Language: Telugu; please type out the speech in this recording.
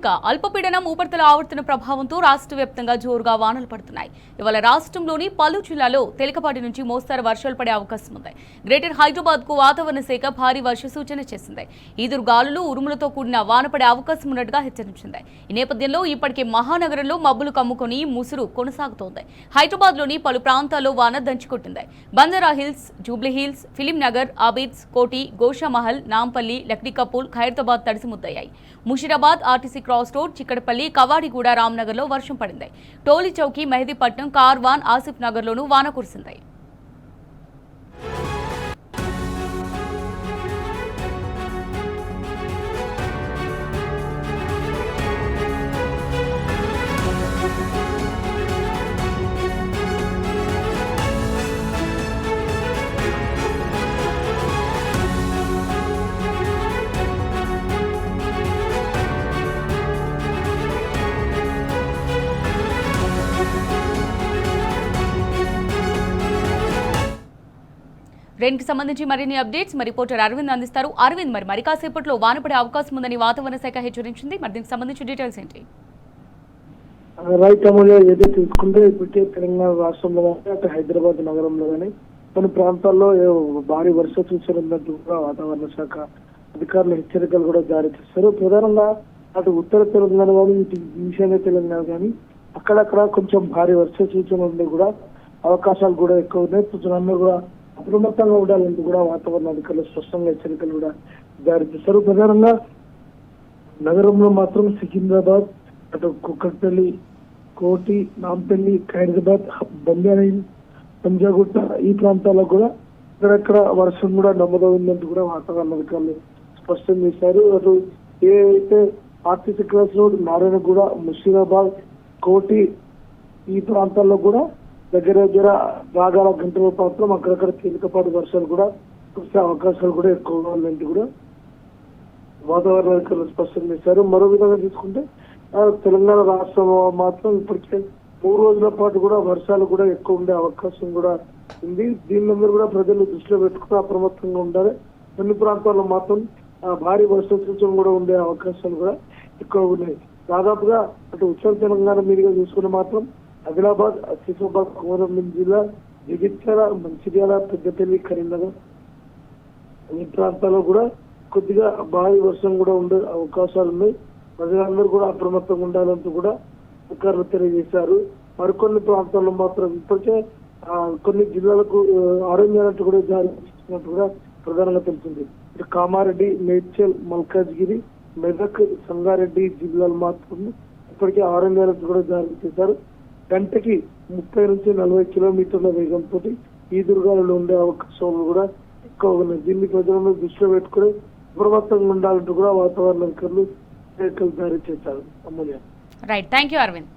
ఇక అల్పపీడనం ఉపరితల ఆవర్తన ప్రభావంతో రాష్ట్ర వ్యాప్తంగా జోరుగా వానలు పడుతున్నాయి. ఇవాళ రాష్ట్రంలోని పలు జిల్లాల్లో తేలికపాటి నుంచి మోస్తరు వర్షాలు పడే అవకాశం ఉంది. గ్రేటర్ హైదరాబాద్ కు వాతావరణ శాఖ భారీ వర్ష సూచన చేసింది. ఈదురు గాలులు ఉరుములతో కూడిన వాన పడే అవకాశం ఉన్నట్టుగా హెచ్చరించింది. ఈ నేపథ్యంలో ఇప్పటికే మహానగరంలో మబ్బులు కమ్ముకొని ముసురు కొనసాగుతోంది. హైదరాబాద్ లోని పలు ప్రాంతాల్లో వాన దంచుకొట్టింది. బంజారా హిల్స్, జూబ్లీ హిల్స్, ఫిలిం నగర్, ఆబిద్స్, కోటి, గోషామహల్, నాంపల్లి, లక్డీకపూల్, ఖైరతాబాద్ తడిసిముద్దయ్యాయి. Musheerabad, RTC cross road, Chikkadpally, Kavadiguda, Ramnagar లో వర్షం పడింది. టోలీ చౌకీ, మెహదీపట్నం, కార్వాన్, ఆసిఫ్ నగర్ లోనూ వాన కురిసింది. కి సంబంధించి మరిన్ని అప్డేట్స్ రిపోర్టర్ అరవింద్ అందిస్తారు. అరవింద్, మరి కాసేపట్లో వాన పడే అవకాశం ఉందని వాతావరణ శాఖ హెచ్చరించింది. మరి దీనికి సంబంధించి డీటెయిల్స్ ఏంటి? రైట్ అమూల్య, ఏదో చూసుకుంటే ఇప్పటికే తెలంగాణ రాష్ట్రంలో కానీ అటు హైదరాబాద్ నగరంలో కానీ కొన్ని ప్రాంతాల్లో భారీ వర్ష సూచన ఉన్నట్టు కూడా వాతావరణ శాఖ అధికారులు హెచ్చరికలు కూడా జారీ చేస్తారు. ప్రధానంగా అటు ఉత్తర తెలంగాణ కానీ ఇటు ఈశాన్య తెలంగాణ కానీ అక్కడక్కడ కొంచెం భారీ వర్ష సూచన ఉండే కూడా అవకాశాలు కూడా ఎక్కువ ఉన్నాయి. సూచనలు కూడా అప్రమత్తంగా ఉండాలంటూ కూడా వాతావరణ అధికారులు స్పష్టంగా హెచ్చరికలు కూడా జారీ చేస్తారు. ప్రధానంగా నగరంలో మాత్రం సికింద్రాబాద్, అటు కుక్కట్పల్లి, కోటి, నాంపల్లి, ఖైరతాబాద్, బంజారా, పంజాగుట్ట ఈ ప్రాంతాలకు కూడా ఇక్కడెక్కడ వర్షం కూడా నమోదవుందంటూ కూడా వాతావరణ అధికారులు స్పష్టం చేశారు. అటు ఏదైతే RTC cross road, Narayanguda, Musheerabad, Koti ఈ ప్రాంతాల్లో కూడా దగ్గర రాగాల గంటల మాత్రం అక్కడక్కడ తేలికపాటి వర్షాలు కూడా కురిసే అవకాశాలు కూడా ఎక్కువగా ఉన్నాయంటూ కూడా వాతావరణ అధికారులు స్పష్టం చేశారు. మరో విధంగా చూసుకుంటే తెలంగాణ రాష్ట్రం మాత్రం ఇప్పటికే 3 రోజుల పాటు కూడా వర్షాలు కూడా ఎక్కువ ఉండే అవకాశం కూడా ఉంది. దీనిలో కూడా ప్రజలు దృష్టిలో పెట్టుకుని అప్రమత్తంగా ఉండాలి. కొన్ని ప్రాంతాల్లో మాత్రం భారీ వర్ష సూచన కూడా ఉండే అవకాశాలు కూడా ఎక్కువ ఉన్నాయి. దాదాపుగా అటు ఉత్తర తెలంగాణ మీదుగా చూసుకుని మాత్రం ఆదిలాబాద్, ఆసిఫాబాద్, కొమరంభీం జిల్లా, జగిత్యాల, మంచిర్యాల, పెద్దపల్లి, కరీంనగర్ ఈ ప్రాంతాల్లో కూడా కొద్దిగా భారీ వర్షం కూడా ఉండే అవకాశాలు ఉన్నాయి. ప్రజలందరూ కూడా అప్రమత్తంగా ఉండాలంటూ కూడా అధికారులు తెలియజేశారు. మరికొన్ని ప్రాంతాల్లో మాత్రం ఇప్పటికే కొన్ని జిల్లాలకు ఆరెంజ్ అలర్ట్ కూడా జారీ చేసినట్టు కూడా ప్రధానంగా తెలిసింది. ఇటు కామారెడ్డి, మేడ్చల్, మల్కాజ్గిరి, మెదక్, సంగారెడ్డి జిల్లాలు మాత్రం ఇప్పటికే ఆరెంజ్ అలర్ట్ కూడా జారీ చేశారు. గంటకి 30 నుంచి 40 కిలోమీటర్ల వేగంతో ఈదురుగాలు ఉండే అవకాశాలు కూడా ఎక్కువ ఉన్నాయి. దీన్ని ప్రజలను దృష్టిలో పెట్టుకుని అప్రమత్తంగా ఉండాలంటూ కూడా వాతావరణ అధికారులు హెచ్చరికలు జారీ చేశారు. Amulya. Right, thank you Arvind.